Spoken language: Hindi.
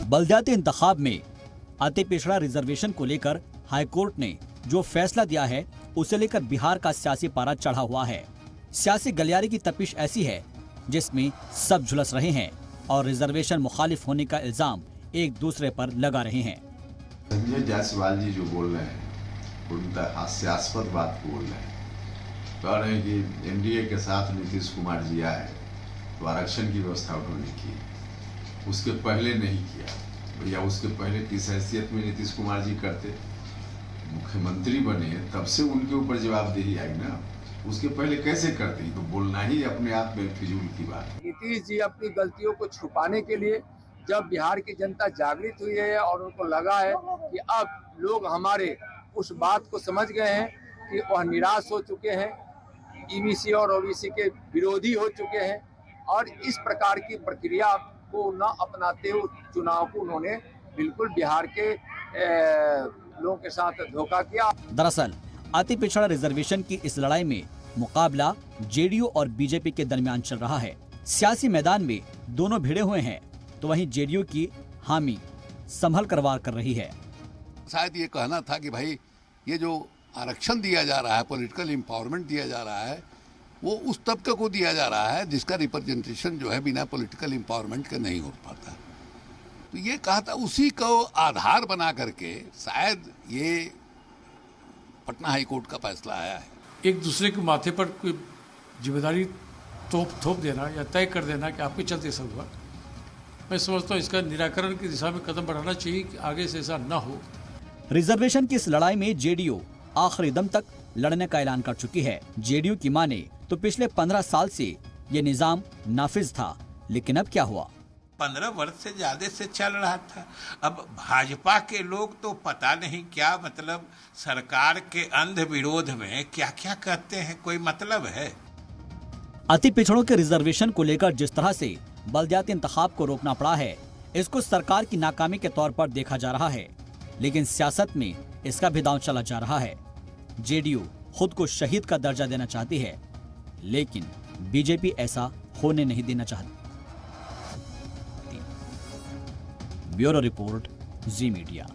बलदियाती इंतखाब में अति पिछड़ा रिजर्वेशन को लेकर हाईकोर्ट ने जो फैसला दिया है उसे लेकर बिहार का सियासी पारा चढ़ा हुआ है। सियासी गलियारे की तपिश ऐसी है जिसमें सब झुलस रहे हैं और रिजर्वेशन मुखालिफ होने का इल्जाम एक दूसरे पर लगा रहे हैं। संजय जायसवाल जी जो बोल रहे हैं उनका हास्यास्पद बात बोल रहे हैं। कह रहे हैं कि एनडीए के साथ नीतीश कुमार जी आए तो आरक्षण की व्यवस्था उन्होंने की, उसके पहले नहीं किया। भैया उसके पहले किस हैसियत में नीतीश कुमार जी करते? मुख्यमंत्री बने तब से उनके ऊपर जवाबदेही आई ना, उसके पहले कैसे करते? तो बोलना ही अपने आप में फिजूल की बात है। नीतीश जी अपनी गलतियों को छुपाने के लिए जब बिहार की जनता जागृत हुई है और उनको लगा है कि अब लोग हमारे उस बात को समझ गए हैं कि वह निराश हो चुके हैं, ईबीसी और ओबीसी के विरोधी हो चुके हैं और इस प्रकार की प्रक्रिया को न अपनाते हुए चुनाव को उन्होंने बिल्कुल बिहार के लोगों के साथ धोखा किया। दरअसल अति पिछड़ा रिजर्वेशन की इस लड़ाई में मुकाबला जेडीयू और बीजेपी के दरमियान चल रहा है। सियासी मैदान में दोनों भिड़े हुए हैं तो वहीं जेडीयू की हामी संभल कर वार कर रही है। शायद ये कहना था कि भाई ये जो आरक्षण दिया जा रहा है, पॉलिटिकल एम्पावरमेंट दिया जा रहा है, वो उस तबके को दिया जा रहा है जिसका रिप्रेजेंटेशन जो है बिना पॉलिटिकल एम्पावरमेंट के नहीं हो पाता। तो ये कहा था, उसी को आधार बना करके शायद ये पटना हाई कोर्ट का फैसला आया है। एक दूसरे के माथे पर कोई जिम्मेदारी थोप देना या तय कर देना कि आपके चलते सब हुआ, मैं समझता हूँ इसका निराकरण की दिशा में कदम बढ़ाना चाहिए कि आगे से ऐसा न हो। रिजर्वेशन की इस लड़ाई में जेडीयू आखिरी दम तक लड़ने का ऐलान कर चुकी है। जेडीयू की माने तो पिछले 15 साल से ये निजाम नाफिज था, लेकिन अब क्या हुआ? 15 वर्ष से ज्यादा से चल रहा था। अब भाजपा के लोग तो पता नहीं क्या मतलब सरकार के अंध विरोध में क्या क्या कहते हैं, कोई मतलब है? अति पिछड़ों के रिजर्वेशन को लेकर जिस तरह से बलदियाती इंतखाब को रोकना पड़ा है, इसको सरकार की नाकामी के तौर पर देखा जा रहा है, लेकिन सियासत में इसका भी दांव चला जा रहा है। जेडीयू खुद को शहीद का दर्जा देना चाहती है, लेकिन बीजेपी ऐसा होने नहीं देना चाहती। ब्यूरो रिपोर्ट, जी मीडिया।